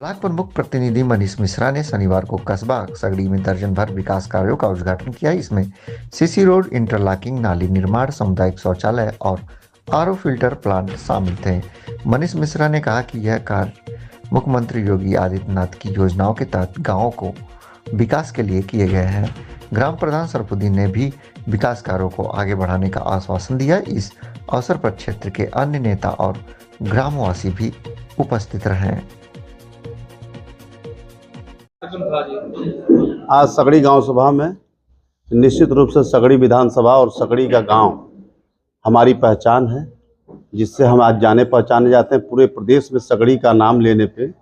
Block प्रमुख प्रतिनिधि मनीष मिश्रा ने शनिवार को कस्बा सगड़ी में दर्जन भर विकास कार्यों का उद्घाटन किया। इसमें सीसी रोड, इंटरलॉकिंग, नाली निर्माण, सामुदायिक शौचालय और आरओ फिल्टर प्लांट शामिल थे। मनीष मिश्रा ने कहा कि यह कार्य मुख्यमंत्री योगी आदित्यनाथ की योजनाओं के तहत गाँवों को विकास के लिए किए गए हैं। ग्राम प्रधान सरफुद्दीन ने भी विकास कार्यों को आगे बढ़ाने का आश्वासन दिया। इस अवसर पर क्षेत्र के अन्य नेता और ग्रामवासी भी उपस्थित रहे। आज सगड़ी गांव सभा में निश्चित रूप से सगड़ी विधानसभा और सगड़ी का गांव हमारी पहचान है, जिससे हम आज जाने पहचाने जाते हैं। पूरे प्रदेश में सगड़ी का नाम लेने पे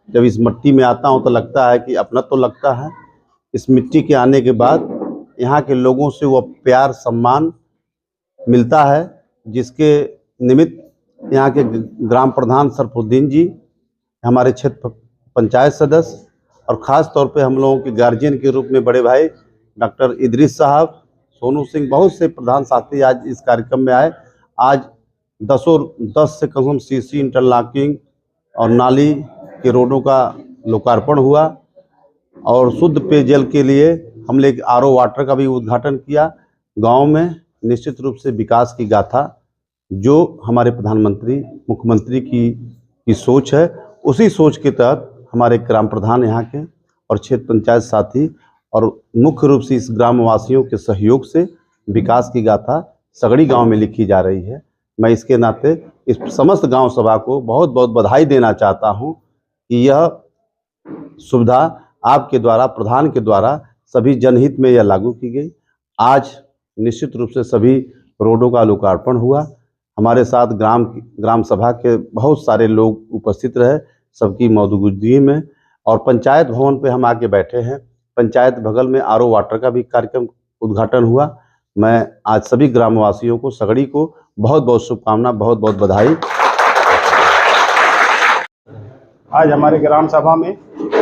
जब इस मिट्टी में आता हूं तो लगता है कि अपना तो लगता है। इस मिट्टी के आने के बाद यहाँ के लोगों से वो प्यार सम्मान मिलता है, जिसके निमित्त यहाँ के ग्राम प्रधान सरफुद्दीन जी, हमारे क्षेत्र पंचायत सदस्य और ख़ास तौर पे हम लोगों के गार्जियन के रूप में बड़े भाई डॉक्टर इदरीस साहब, सोनू सिंह, बहुत से प्रधान साथी आज इस कार्यक्रम में आए। आज 10 से कम सीसी इंटरलॉकिंग और नाली के रोडों का लोकार्पण हुआ और शुद्ध पेयजल के लिए हमने एक आरओ वाटर का भी उद्घाटन किया। गांव में निश्चित रूप से विकास की गाथा जो हमारे प्रधानमंत्री मुख्यमंत्री की सोच है, उसी सोच के तहत हमारे ग्राम प्रधान यहाँ के और क्षेत्र पंचायत साथी और मुख्य रूप से इस ग्रामवासियों के सहयोग से विकास की गाथा सगड़ी गांव में लिखी जा रही है। मैं इसके नाते इस समस्त गांव सभा को बहुत बहुत बधाई देना चाहता हूं कि यह सुविधा आपके द्वारा, प्रधान के द्वारा सभी जनहित में यह लागू की गई। आज निश्चित रूप से सभी रोडों का लोकार्पण हुआ। हमारे साथ ग्राम सभा के बहुत सारे लोग उपस्थित रहे, सबकी मौजूदगी में, और पंचायत भवन पे हम आके बैठे हैं। पंचायत बगल में आरओ वाटर का भी कार्यक्रम उद्घाटन हुआ। मैं आज सभी ग्रामवासियों को, सगड़ी को बहुत बहुत शुभकामना, बहुत बहुत बधाई। आज हमारे ग्राम सभा में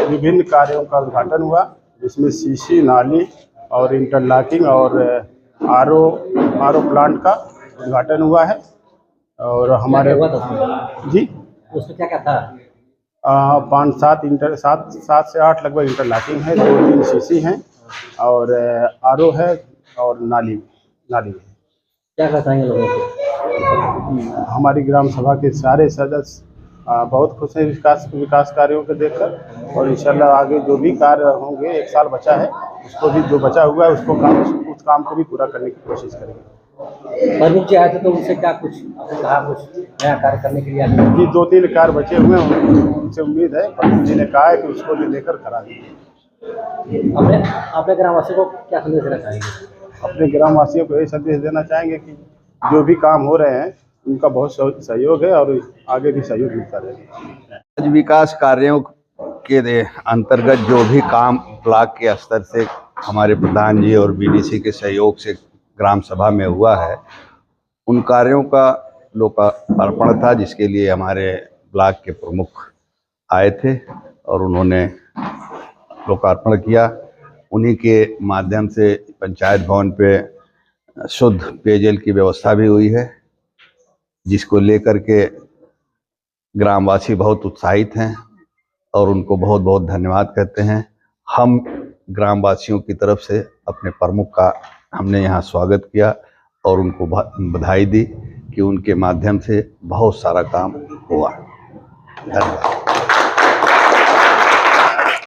विभिन्न कार्यों का उद्घाटन हुआ, जिसमें सीसी, नाली और इंटरलॉकिंग और आरओ प्लांट का उद्घाटन हुआ है। और हमारे जी उसमें क्या क्या था? 7 से 8 लगभग इंटरलॉकिंग है, 2-3 सीसी हैं और आरओ है और नाली है। क्या बताएंगे लोगों को? हमारी ग्राम सभा के सारे सदस्य बहुत खुश हैं विकास कार्यों को देखकर, और इंशाल्लाह आगे जो भी कार्य होंगे, 1 साल बचा है, उसको भी जो बचा हुआ है उस काम को भी पूरा करने की कोशिश करेंगे। प्रमुख जी आए थे तो उनसे क्या कुछ आपने कहा, कुछ नया कार्य करने के लिए? जी 2-3 कार्य बचे हुए हैं, उनसे उम्मीद है, प्रमुख जी ने कहा है कि उसको भी लेकर करा देंगे। अपने ग्रामवासियों को क्या संदेश देना चाहेंगे? अपने ग्रामवासियों को यही संदेश देना चाहेंगे कि जो भी काम हो रहे हैं उनका बहुत सहयोग है और आगे भी सहयोग मिलता रहेगा। आज विकास कार्यों के अंतर्गत जो भी काम ब्लॉक के स्तर से हमारे प्रधान जी और बीडीसी के सहयोग से ग्राम सभा में हुआ है, उन कार्यों का लोकार्पण था, जिसके लिए हमारे ब्लॉक के प्रमुख आए थे और उन्होंने लोकार्पण किया। उन्हीं के माध्यम से पंचायत भवन पे शुद्ध पेयजल की व्यवस्था भी हुई है, जिसको लेकर के ग्रामवासी बहुत उत्साहित हैं और उनको बहुत बहुत धन्यवाद कहते हैं। हम ग्रामवासियों की तरफ से अपने प्रमुख का हमने यहाँ स्वागत किया और उनको बधाई दी कि उनके माध्यम से बहुत सारा काम हुआ। धन्यवाद।